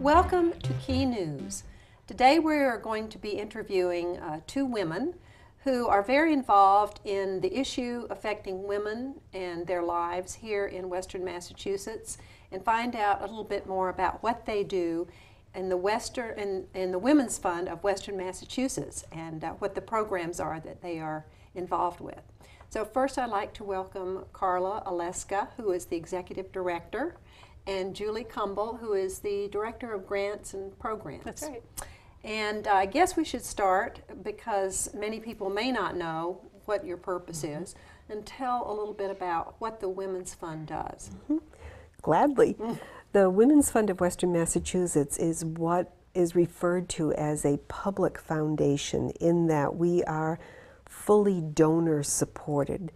Welcome to Key News. Today we are going to be interviewing two women who are very involved in the issue affecting women and their lives here in Western Massachusetts, and find out a little bit more about what they do in the Women's Fund of Western Massachusetts and what the programs are that they are involved with. So first I'd like to welcome Carla Oleska, who is the Executive Director, and Julie Kumble, who is the Director of Grants and Programs. That's right. And I guess we should start, because many people may not know what your purpose is, and tell a little bit about what the Women's Fund does. Gladly. The Women's Fund of Western Massachusetts is what is referred to as a public foundation, in that we are fully donor supported.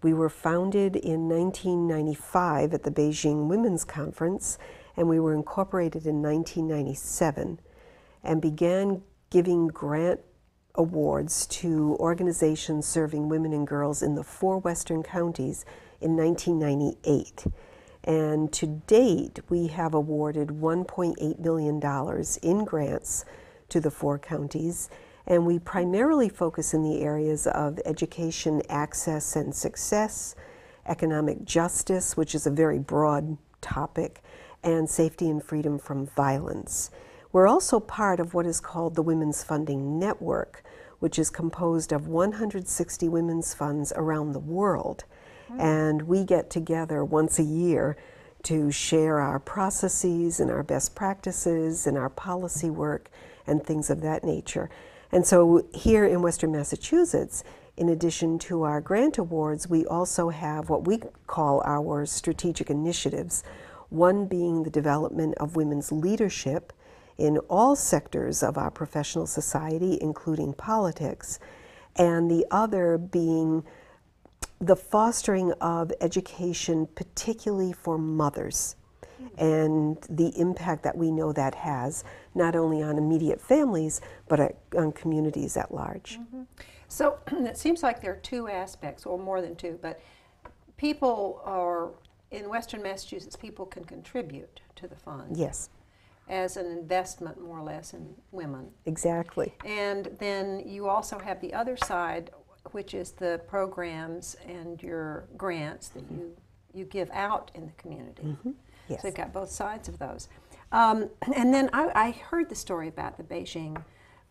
We were founded in 1995 at the Beijing Women's Conference, and we were incorporated in 1997 and began giving grant awards to organizations serving women and girls in the 4 western counties in 1998. And to date, we have awarded $1.8 million in grants to the 4 counties. And we primarily focus in the areas of education, access, and success, economic justice, which is a very broad topic, and safety and freedom from violence. We're also part of what is called the Women's Funding Network, which is composed of 160 women's funds around the world. And we get together once a year to share our processes and our best practices and our policy work and things of that nature. And so here in Western Massachusetts, in addition to our grant awards, we also have what we call our strategic initiatives, one being the development of women's leadership in all sectors of our professional society, including politics, and the other being the fostering of education, particularly for mothers, and the impact that we know that has, not only on immediate families, but on communities at large. So it seems like there are 2 aspects, or more than 2, but people are, in Western Massachusetts, people can contribute to the fund. Yes. As an investment, more or less, in women. Exactly. And then you also have the other side, which is the programs and your grants that you give out in the community. Yes. So you've got both sides of those. And then I heard the story about the Beijing,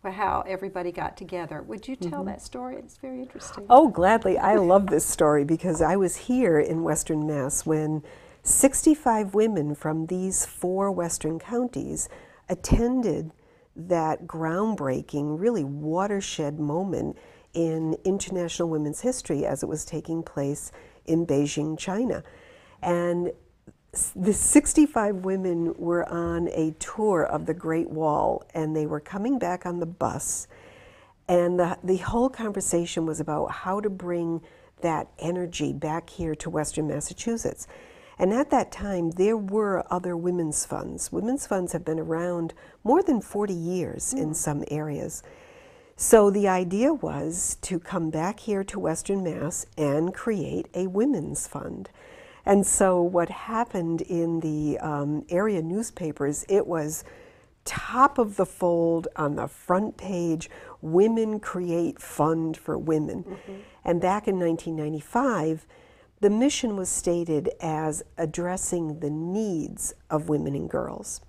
how everybody got together. Would you tell that story? It's very interesting. Oh, gladly. I love this story because I was here in Western Mass when 65 women from these 4 western counties attended that groundbreaking, really watershed moment in international women's history as it was taking place in Beijing, China. And the 65 women were on a tour of the Great Wall, and they were coming back on the bus. And the whole conversation was about how to bring that energy back here to Western Massachusetts. And at that time, there were other women's funds. Women's funds have been around more than 40 years in some areas. So the idea was to come back here to Western Mass and create a women's fund. And so what happened in the area newspapers, it was top of the fold on the front page, Women Create Fund for Women. And back in 1995, the mission was stated as addressing the needs of women and girls.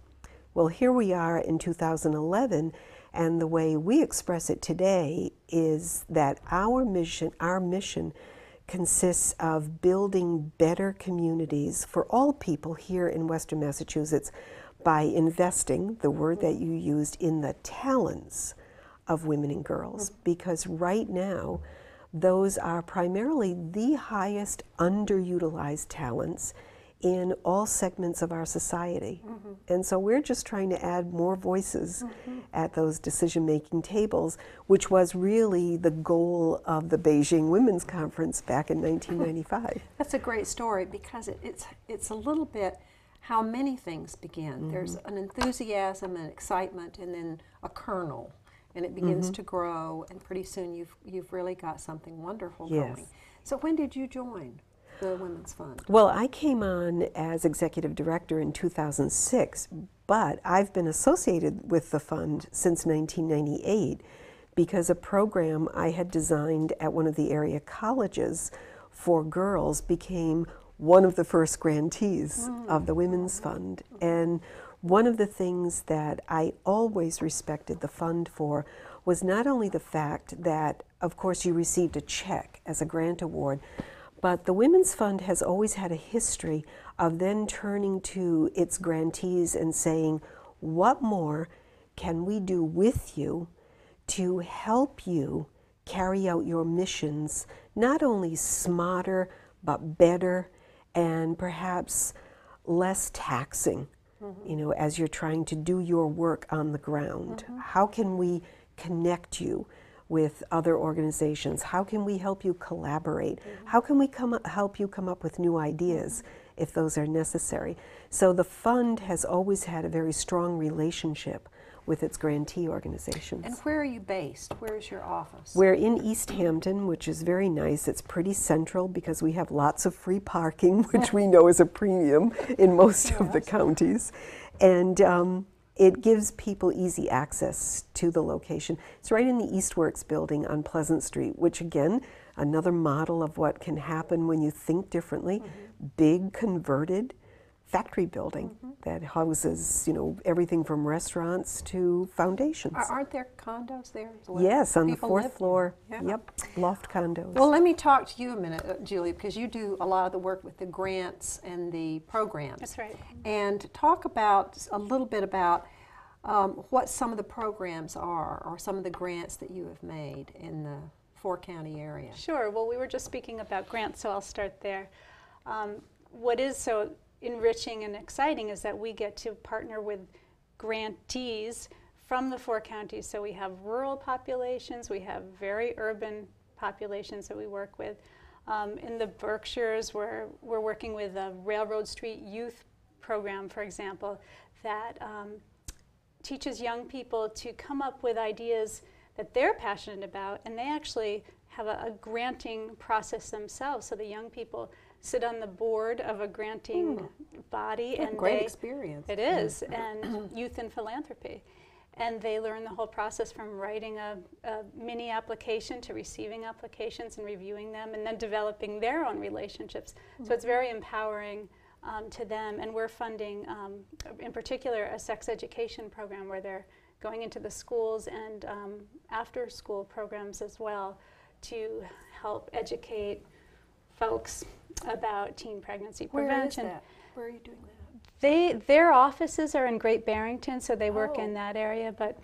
Well, here we are in 2011, and the way we express it today is that our mission consists of building better communities for all people here in Western Massachusetts by investing, the word that you used, in the talents of women and girls. Because right now, those are primarily the highest underutilized talents in all segments of our society. And so we're just trying to add more voices at those decision-making tables, which was really the goal of the Beijing Women's Conference back in 1995. That's a great story, because it's a little bit how many things begin. There's an enthusiasm and excitement, and then a kernel, and it begins to grow, and pretty soon you've really got something wonderful going. So when did you join? the Women's Fund? Well, I came on as executive director in 2006, but I've been associated with the fund since 1998 because a program I had designed at one of the area colleges for girls became one of the first grantees of the Women's Fund. And one of the things that I always respected the fund for was not only the fact that, of course, you received a check as a grant award, but the Women's Fund has always had a history of then turning to its grantees and saying, what more can we do with you to help you carry out your missions, not only smarter, but better, and perhaps less taxing, you know, as you're trying to do your work on the ground. How can we connect you with other organizations? How can we help you collaborate? How can we help you come up with new ideas if those are necessary? So the fund has always had a very strong relationship with its grantee organizations. And where are you based? Where is your office? We're in East Hampton, which is very nice. It's pretty central because we have lots of free parking, which we know is a premium in most of the counties. And it gives people easy access to the location. It's right in the Eastworks building on Pleasant Street, which again, another model of what can happen when you think differently. Big converted factory building that houses, you know, everything from restaurants to foundations. Aren't there condos there as well? Yes, on People the fourth live floor. there. Yep, loft condos. Well, let me talk to you a minute, Julie, because you do a lot of the work with the grants and the programs. That's right. And talk about a little bit about what some of the programs are, or some of the grants that you have made in the four-county area. Sure. Well, we were just speaking about grants, so I'll start there. What is so enriching and exciting is that we get to partner with grantees from the four counties. So we have rural populations, we have very urban populations that we work with. In the Berkshires, we're working with a Railroad Street Youth program, for example, that teaches young people to come up with ideas that they're passionate about, and they actually have a granting process themselves. So the young people sit on the board of a granting body, and great experience. It is, and youth and philanthropy. And they learn the whole process from writing a mini application to receiving applications and reviewing them, and then developing their own relationships. So it's very empowering to them. And we're funding, in particular, a sex education program where they're going into the schools and after-school programs as well to help educate folks about teen pregnancy prevention. Where is that? Where are you doing that? Their offices are in Great Barrington, so they work in that area, but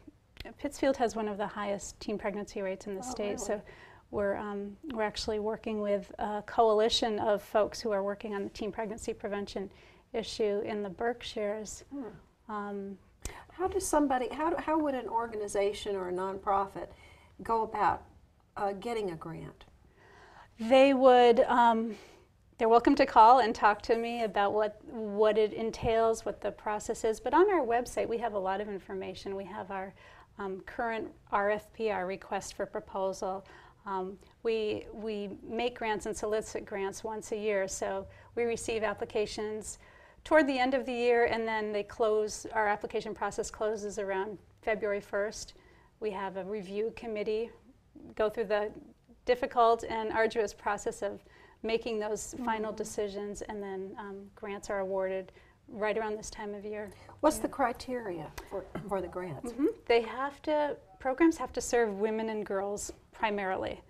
Pittsfield has one of the highest teen pregnancy rates in the state, really? so we're actually working with a coalition of folks who are working on the teen pregnancy prevention issue in the Berkshires. How does somebody, how would an organization or a nonprofit go about getting a grant? They would, they're welcome to call and talk to me about what it entails, what the process is. But on our website, we have a lot of information. We have our current RFP, our request for proposal. We make grants and solicit grants once a year. So we receive applications toward the end of the year, and then they close, our application process closes around February 1st. We have a review committee, go through the difficult and arduous process of making those final decisions, and then grants are awarded right around this time of year. What's the criteria for the grants? They have to, programs have to serve women and girls primarily.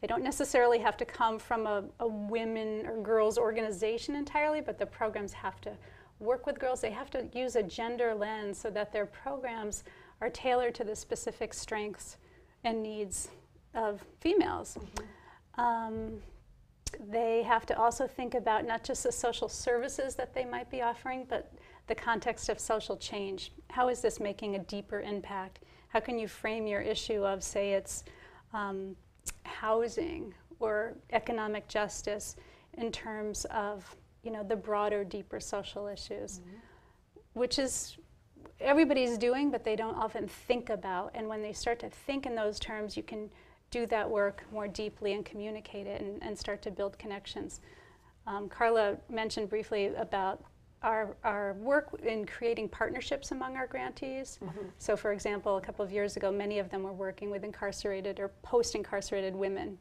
They don't necessarily have to come from a women or girls organization entirely, but the programs have to work with girls. They have to use a gender lens so that their programs are tailored to the specific strengths and needs of females. They have to also think about not just the social services that they might be offering, but the context of social change. How is this making a deeper impact? How can you frame your issue of, say, it's housing or economic justice in terms of, you know, the broader, deeper social issues, which is everybody's doing, but they don't often think about. And when they start to think in those terms, you can do that work more deeply and communicate it and start to build connections. Carla mentioned briefly about our work in creating partnerships among our grantees. So for example, a couple of years ago, many of them were working with incarcerated or post-incarcerated women.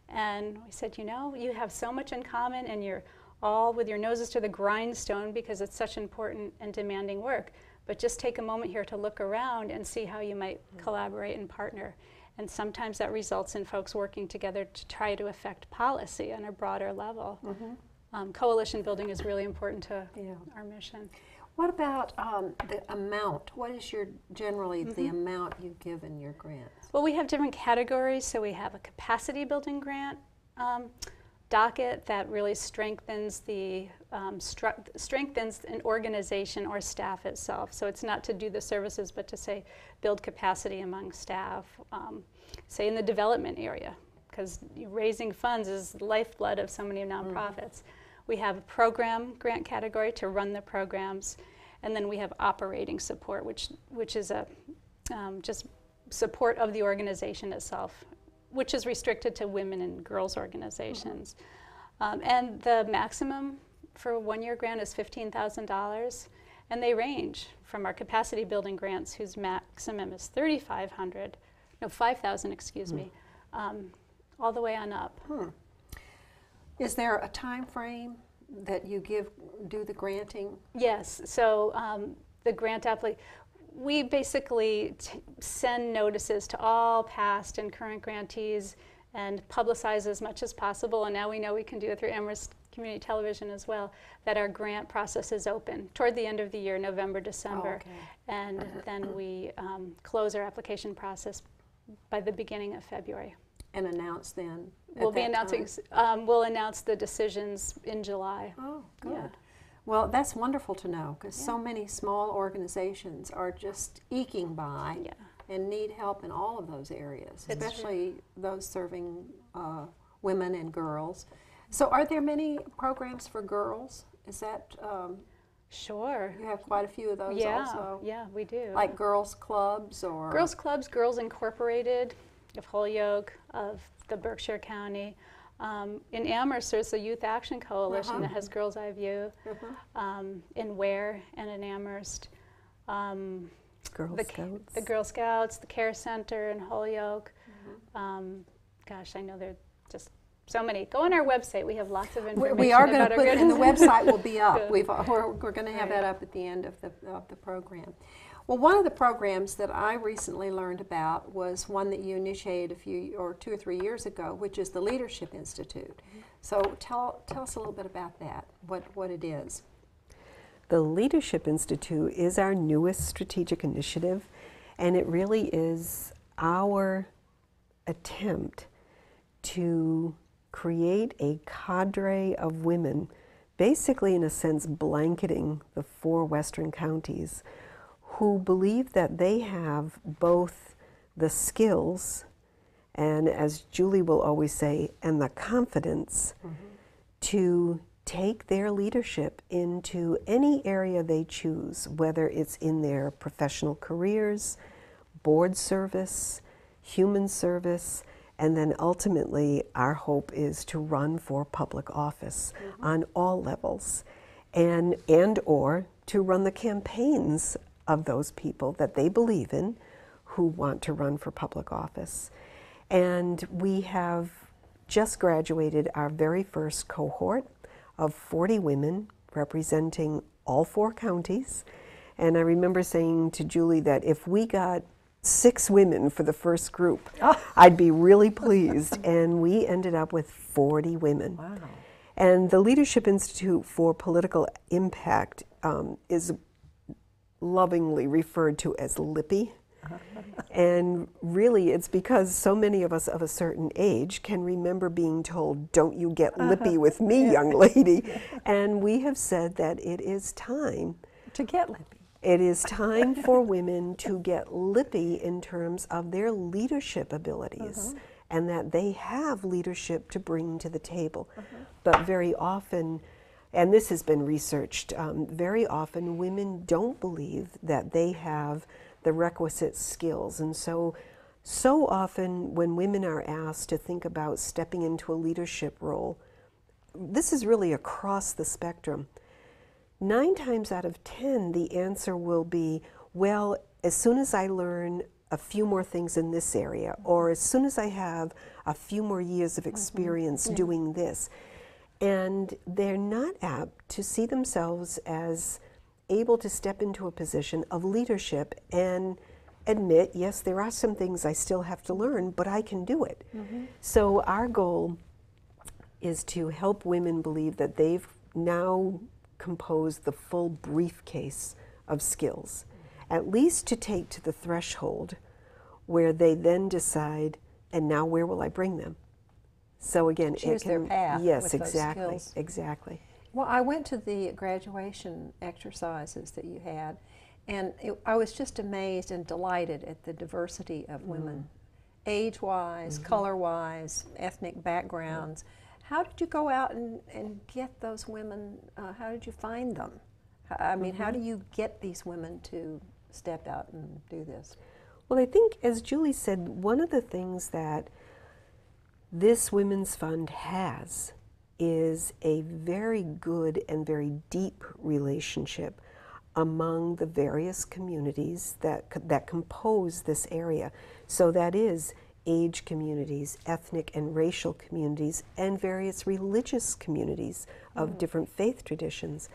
And we said, you know, you have so much in common and you're all with your noses to the grindstone because it's such important and demanding work. But just take a moment here to look around and see how you might collaborate and partner. And sometimes that results in folks working together to try to affect policy on a broader level. Coalition building is really important to our mission. What about the amount? What is generally the amount you give in your grants? Well, we have different categories. So we have a capacity building grant docket that really strengthens the strengthens an organization or staff itself. So it's not to do the services, but to say build capacity among staff. Say in the development area, because raising funds is the lifeblood of so many nonprofits. We have a program grant category to run the programs, and then we have operating support, which is a just support of the organization itself, which is restricted to women and girls organizations. And the maximum for a one-year grant is $15,000, and they range from our capacity building grants, whose maximum is $5,000, excuse me, all the way on up. Is there a time frame that you do the granting? Yes, so the grant application, we basically send notices to all past and current grantees and publicize as much as possible, and now we know we can do it through Amherst Community Television as well, that our grant process is open toward the end of the year, November, December, and then we close our application process by the beginning of February. And announce then? We'll be announcing, we'll announce the decisions in July. Oh, good. Well, that's wonderful to know, because so many small organizations are just eking by and need help in all of those areas, especially those serving women and girls. So are there many programs for girls? Is that... Sure. You have quite a few of those also? Yeah, we do. Like girls' clubs or... Girls' clubs, Girls Incorporated of Holyoke, of the Berkshire County. In Amherst, there's the Youth Action Coalition that has Girls Eye View, in Ware and in Amherst. Girl Scouts. The Girl Scouts, the Care Center in Holyoke. Gosh, I know there are just so many. Go on our website. We have lots of information. We are going to put it, and the website will be up. We're going to have that up at the end of the program. Well, one of the programs that I recently learned about was one that you initiated 2 or 3 years ago, which is the Leadership Institute. So tell us a little bit about that, what it is. The Leadership Institute is our newest strategic initiative, and it really is our attempt to create a cadre of women, basically in a sense blanketing the 4 western counties, who believe that they have both the skills and, as Julie will always say, and the confidence to take their leadership into any area they choose, whether it's in their professional careers, board service, human service, and then ultimately our hope is to run for public office on all levels, and or to run the campaigns of those people that they believe in who want to run for public office. And we have just graduated our very first cohort of 40 women representing all 4 counties. And I remember saying to Julie that if we got 6 women for the first group, I'd be really pleased. And we ended up with 40 women. Wow. And the Leadership Institute for Political Impact is lovingly referred to as LIPI. And really it's because so many of us of a certain age can remember being told, don't you get lippy with me, young lady. And we have said that it is time to get lippy. It is time for women to get lippy in terms of their leadership abilities and that they have leadership to bring to the table. But very often, and this has been researched, very often women don't believe that they have the requisite skills. And so So often when women are asked to think about stepping into a leadership role, this is really across the spectrum. 9 times out of 10, the answer will be, well, as soon as I learn a few more things in this area, or as soon as I have a few more years of experience doing this. And they're not apt to see themselves as able to step into a position of leadership and admit, yes, there are some things I still have to learn, but I can do it. So our goal is to help women believe that they've now composed the full briefcase of skills, at least to take to the threshold where they then decide, and now where will I bring them? So again, choose their path. Yes, with those exactly, skills. exactly. Well, I went to the graduation exercises that you had, and I was just amazed and delighted at the diversity of women, age-wise, color-wise, ethnic backgrounds. How did you go out and get those women? How did you find them? I mean, how do you get these women to step out and do this? Well, I think, as Julie said, one of the things that this Women's Fund has is a very good and very deep relationship among the various communities that compose this area. So that is age communities, ethnic and racial communities, and various religious communities of different faith traditions.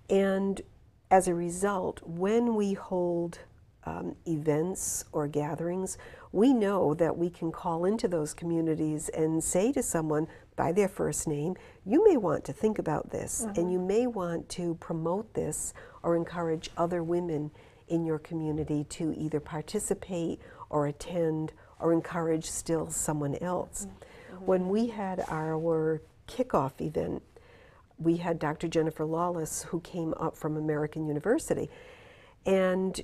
And as a result, when we hold events or gatherings, we know that we can call into those communities and say to someone by their first name, you may want to think about this, and you may want to promote this or encourage other women in your community to either participate or attend or encourage still someone else. When we had our kickoff event, we had Dr. Jennifer Lawless, who came up from American University, and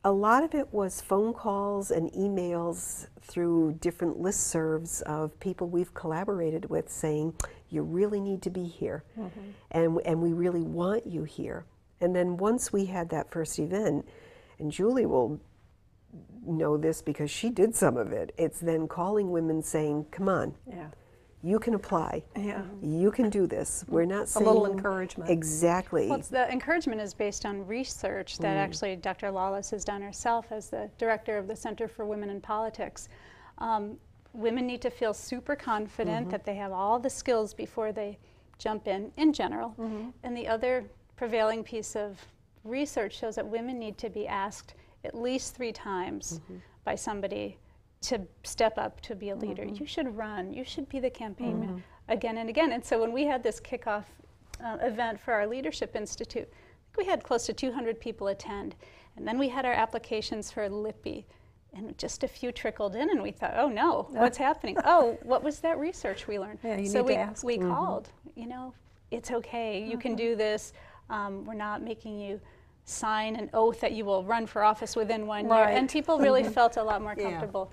a lot of it was phone calls and emails through different listservs of people we've collaborated with saying, you really need to be here, and we really want you here. And then once we had that first event, and Julie will know this because she did some of it, it's then calling women saying, come on, you can apply, you can do this. We're not saying... A little encouragement. Exactly. Well, the encouragement is based on research that actually Dr. Lawless has done herself as the director of the Center for Women in Politics. Women need to feel super confident that they have all the skills before they jump in general. And the other prevailing piece of research shows that women need to be asked at least 3 times by somebody to step up to be a leader. You should run, you should be the campaign man, again and again. And so when we had this kickoff event for our Leadership Institute, I think we had close to 200 people attend. And then we had our applications for LIPI, and just a few trickled in, and we thought, oh no, what's happening? Oh, what was that research we learned? Yeah, you so need to ask. we called, you know, it's okay, you can do this. We're not making you sign an oath that you will run for office within 1 year. And people really felt a lot more comfortable.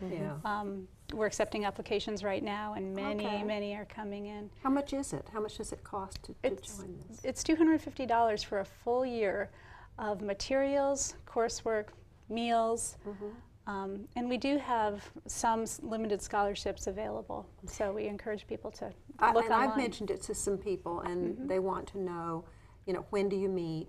We're accepting applications right now, and many are coming in. How much is it? How much does it cost to join this? It's $250 for a full year of materials, coursework, meals, and we do have some limited scholarships available. So we encourage people to look online. I've mentioned it to some people, and they want to know, you know, when do you meet?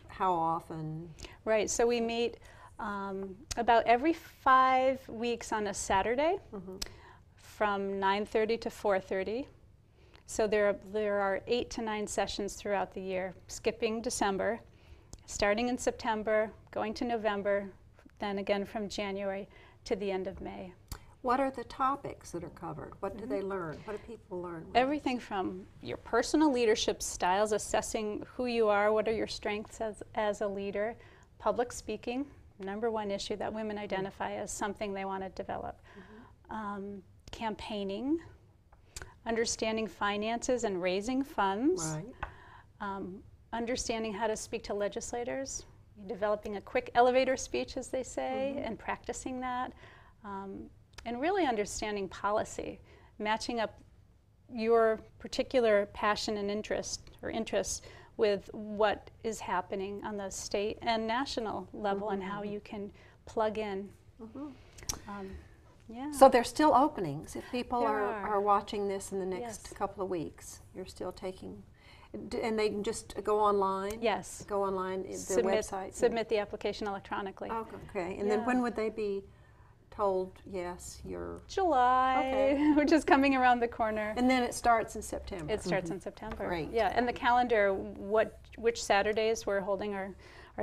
How often? Right. So we meet about every 5 weeks on a Saturday from 9:30 to 4:30. So there are 8 to 9 sessions throughout the year, skipping December, starting in September, going to November, then again from January to the end of May. What are the topics that are covered? What do they learn? What do people learn? Everything from your personal leadership styles, assessing who you are, what are your strengths as a leader, public speaking, #1 issue that women identify as something they want to develop, campaigning, understanding finances and raising funds, understanding how to speak to legislators, developing a quick elevator speech, as they say, and practicing that. And really understanding policy, matching up your particular passion and interests with what is happening on the state and national level and how you can plug in. Yeah. So there's still openings. If people There are watching this in the next Yes. couple of weeks, you're still taking, and they can just go online? Yes. Go online, their Submit, website? submit the application electronically. Oh, okay. And then Yeah. when would they be told, yes, you're... July, Okay. which is coming around the corner. And then it starts in September? It starts in September. Great. Yeah, and the calendar, which Saturdays we're holding our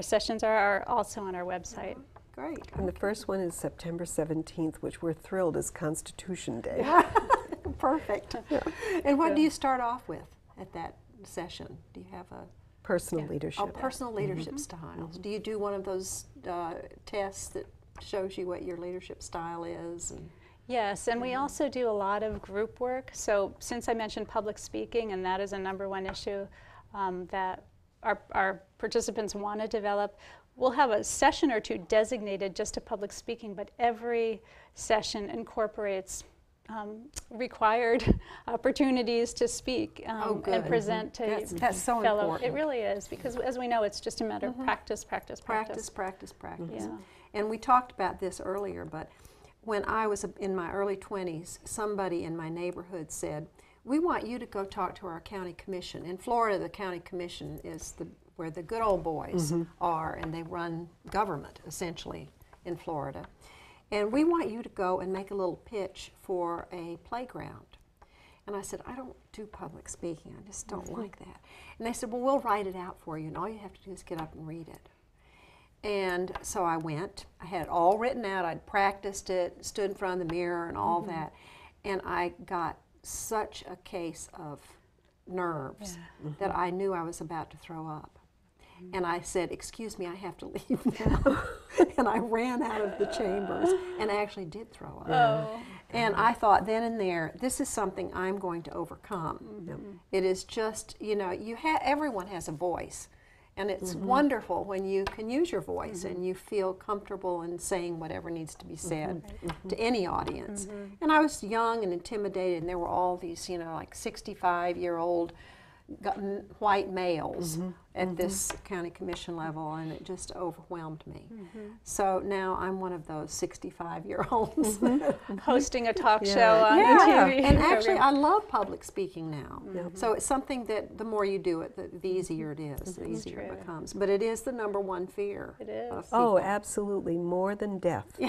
sessions are also on our website. Great. And the first one is September 17th, which we're thrilled is Constitution Day. Perfect. And what do you start off with at that session? Do you have a... Personal leadership. Oh, personal leadership styles. Do you do one of those tests that shows you what your leadership style is? And Yes, and we also do a lot of group work. So since I mentioned public speaking, and that is a #1 issue that our participants want to develop, we'll have a session or two designated just to public speaking, but every session incorporates required opportunities to speak and present to that's so fellow. important. It really is, because as we know, it's just a matter of practice. Practice. Yeah. And we talked about this earlier, but when I was in my early 20s, somebody in my neighborhood said, we want you to go talk to our county commission. In Florida, the county commission is where the good old boys are, and they run government, essentially, in Florida. And we want you to go and make a little pitch for a playground. And I said, I don't do public speaking. I just don't like that. And they said, well, we'll write it out for you, and all you have to do is get up and read it. And so I went. I had it all written out. I'd practiced it, stood in front of the mirror and all that. And I got such a case of nerves that I knew I was about to throw up. And I said, excuse me, I have to leave now. And I ran out of the chambers and actually did throw up. Oh. And I thought then and there, this is something I'm going to overcome. It is just, you know, everyone has a voice. And it's wonderful when you can use your voice and you feel comfortable in saying whatever needs to be said to any audience. And I was young and intimidated, and there were all these, you know, like 65-year-old white males at this county commission level, and it just overwhelmed me. So now I'm one of those 65-year-olds. Hosting a talk show on the TV. And actually I love public speaking now. So it's something that the more you do it, the easier it is, the easier it becomes. But it is the #1 fear. It is. Of Oh, people. absolutely, more than death.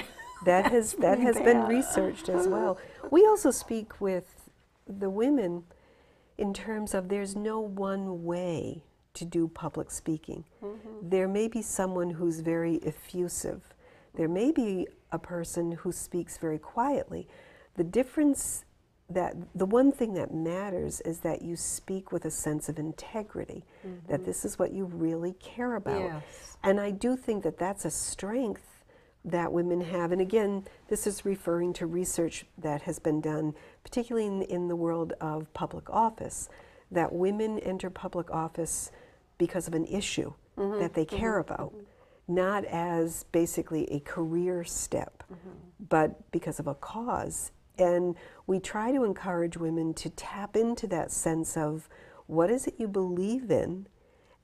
That has been researched as well. We also speak with the women in terms of there's no one way to do public speaking. There may be someone who's very effusive. There may be a person who speaks very quietly. The difference, the one thing that matters is that you speak with a sense of integrity, that this is what you really care about. Yes. And I do think that that's a strength that women have. And again, this is referring to research that has been done, particularly in the world of public office, that women enter public office because of an issue that they care about, not as basically a career step, but because of a cause. And we try to encourage women to tap into that sense of what is it you believe in,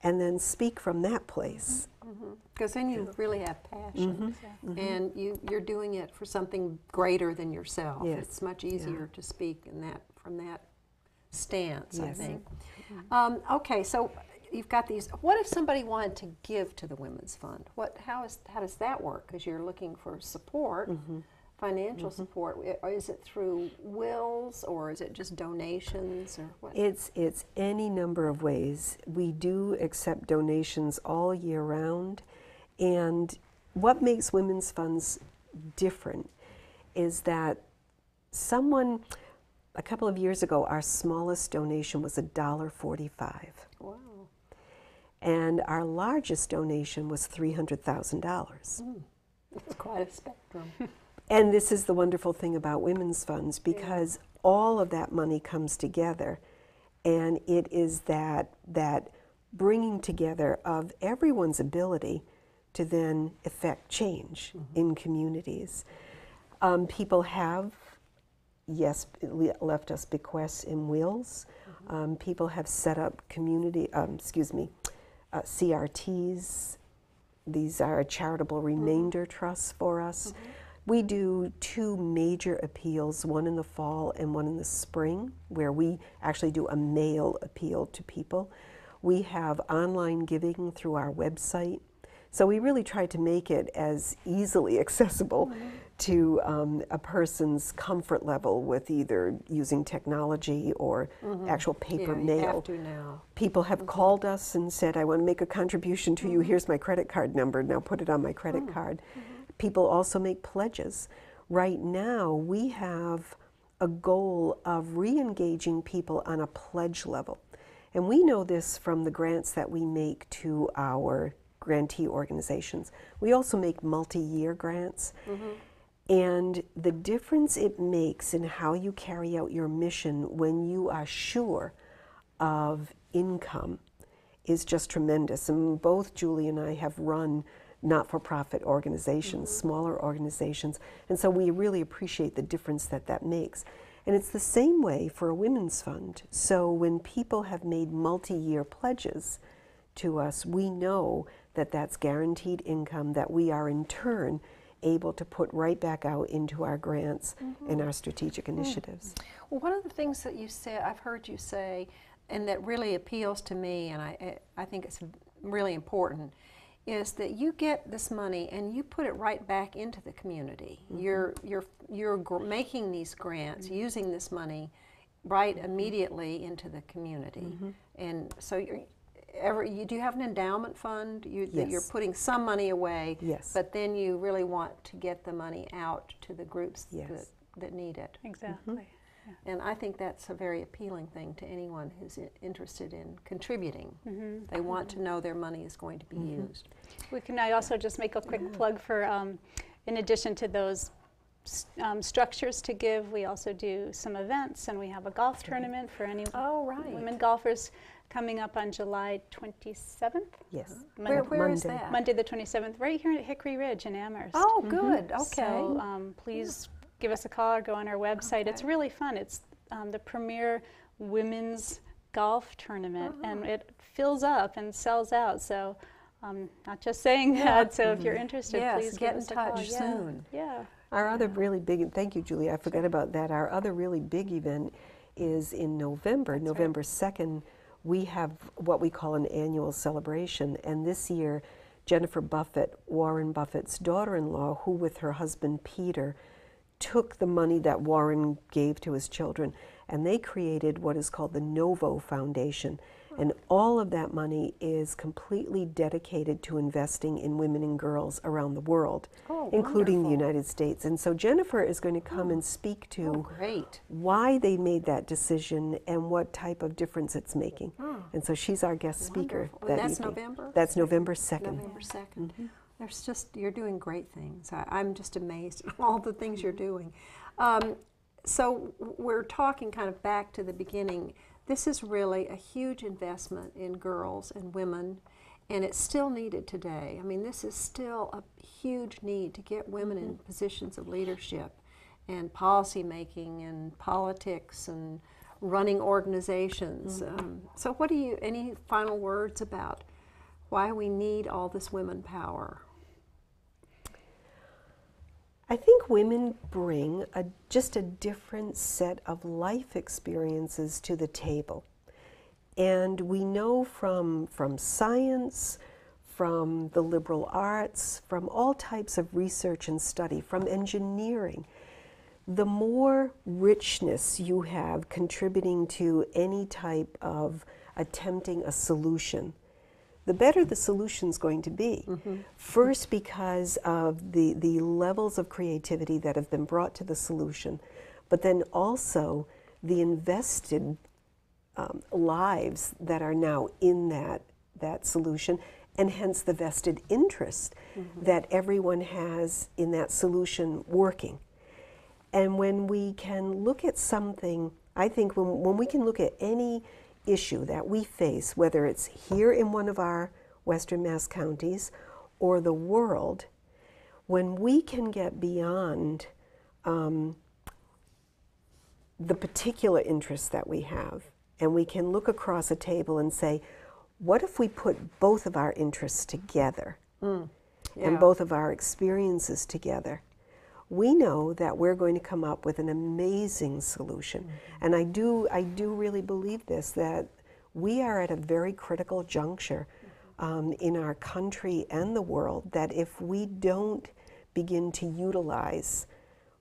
and then speak from that place. Because then you really have passion, and you're doing it for something greater than yourself. Yes. It's much easier to speak from that stance, I Yes. think. Okay, so you've got these. What if somebody wanted to give to the Women's Fund? How does that work? Because you're looking for support, financial support. Is it through wills, or is it just donations, or what? It's any number of ways. We do accept donations all year round, and what makes women's funds different is that a couple of years ago, our smallest donation was $1.45. Wow. And our largest donation was $300,000. It's quite a spectrum. And this is the wonderful thing about women's funds, because all of that money comes together, and it is that bringing together of everyone's ability to then effect change in communities. People have, yes, left us bequests in wills. People have set up CRTs. These are charitable remainder trusts for us. We do 2 major appeals, one in the fall and one in the spring, where we actually do a mail appeal to people. We have online giving through our website. So we really try to make it as easily accessible to a person's comfort level with either using technology or actual paper mail. You have to now. People have called us and said, I want to make a contribution to you. Here's my credit card number. Now put it on my credit card. People also make pledges. Right now, we have a goal of re-engaging people on a pledge level. And we know this from the grants that we make to our grantee organizations. We also make multi-year grants. And the difference it makes in how you carry out your mission when you are sure of income is just tremendous. And both Julie and I have run not-for-profit organizations, smaller organizations, and so we really appreciate the difference that that makes. And it's the same way for a women's fund. So when people have made multi-year pledges to us, we know that that's guaranteed income that we are in turn able to put right back out into our grants and our strategic initiatives. Well, one of the things that you said, I've heard you say, and that really appeals to me, and I think it's really important, is that you get this money and you put it right back into the community. You're making these grants, using this money right immediately into the community. And so do you have an endowment fund that you're putting some money away, but then you really want to get the money out to the groups that need it? Exactly. And I think that's a very appealing thing to anyone who's interested in contributing. They want to know their money is going to be used. I also just make a quick plug for, in addition to those structures to give, we also do some events, and we have a golf tournament for any women golfers coming up on July 27th. Yes. Where is that? Monday the 27th, right here at Hickory Ridge in Amherst. Oh, good. Okay. So please give us a call or go on our website. It's really fun. It's the premier women's golf tournament, and it fills up and sells out. So not just saying that. So if you're interested, please get give us in a call. touch soon. Our other really big, thank you, Julie, I forgot about that. Our other really big event is in November, November 2nd. We have what we call an annual celebration, and this year Jennifer Buffett, Warren Buffett's daughter-in-law, who with her husband Peter took the money that Warren gave to his children, and they created what is called the Novo Foundation. And all of that money is completely dedicated to investing in women and girls around the world, including the United States. And so Jennifer is going to come and speak to why they made that decision and what type of difference it's making. And so she's our guest speaker that that's evening. November? That's November 2nd. November 2nd. There's just, you're doing great things. I'm just amazed at all the things you're doing. So we're talking kind of back to the beginning. This is really a huge investment in girls and women, and it's still needed today. I mean, this is still a huge need to get women in positions of leadership and policy making and politics and running organizations. So what do you, any final words about why we need all this women power? I think women bring just a different set of life experiences to the table. And we know from science, from the liberal arts, from all types of research and study, from engineering, the more richness you have contributing to any type of attempting a solution, the better the solution's going to be. First, because of the levels of creativity that have been brought to the solution, but then also the invested lives that are now in that solution, and hence the vested interest that everyone has in that solution working. And when we can look at something, I think when we can look at any issue that we face, whether it's here in one of our Western Mass counties or the world, when we can get beyond the particular interests that we have, and we can look across a table and say, what if we put both of our interests together and both of our experiences together? we know that we're going to come up with an amazing solution. And I do really believe this, that we are at a very critical juncture in our country and the world, that if we don't begin to utilize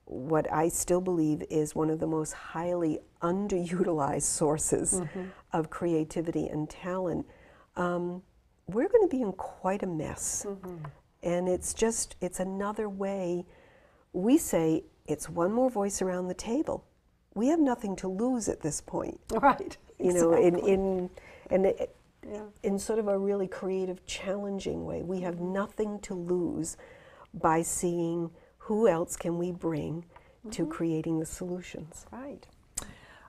what I still believe is one of the most highly underutilized sources of creativity and talent, we're going to be in quite a mess. And it's another way. We say it's one more voice around the table. We have nothing to lose at this point. Right. You know, Exactly. in sort of a really creative, challenging way. We have nothing to lose by seeing who else can we bring to creating the solutions. Right.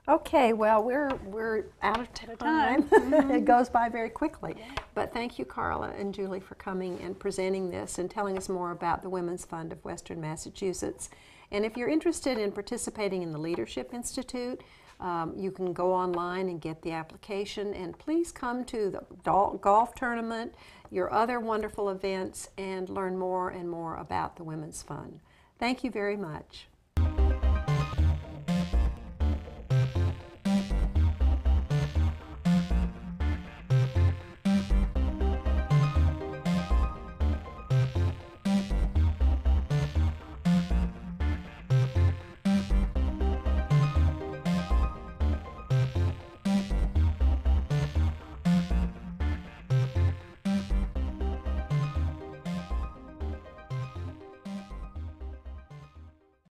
Okay, well, we're out of time. It goes by very quickly. But thank you, Carla and Julie, for coming and presenting this and telling us more about the Women's Fund of Western Massachusetts. And if you're interested in participating in the Leadership Institute, you can go online and get the application. And please come to the golf tournament, your other wonderful events, and learn more and more about the Women's Fund. Thank you very much.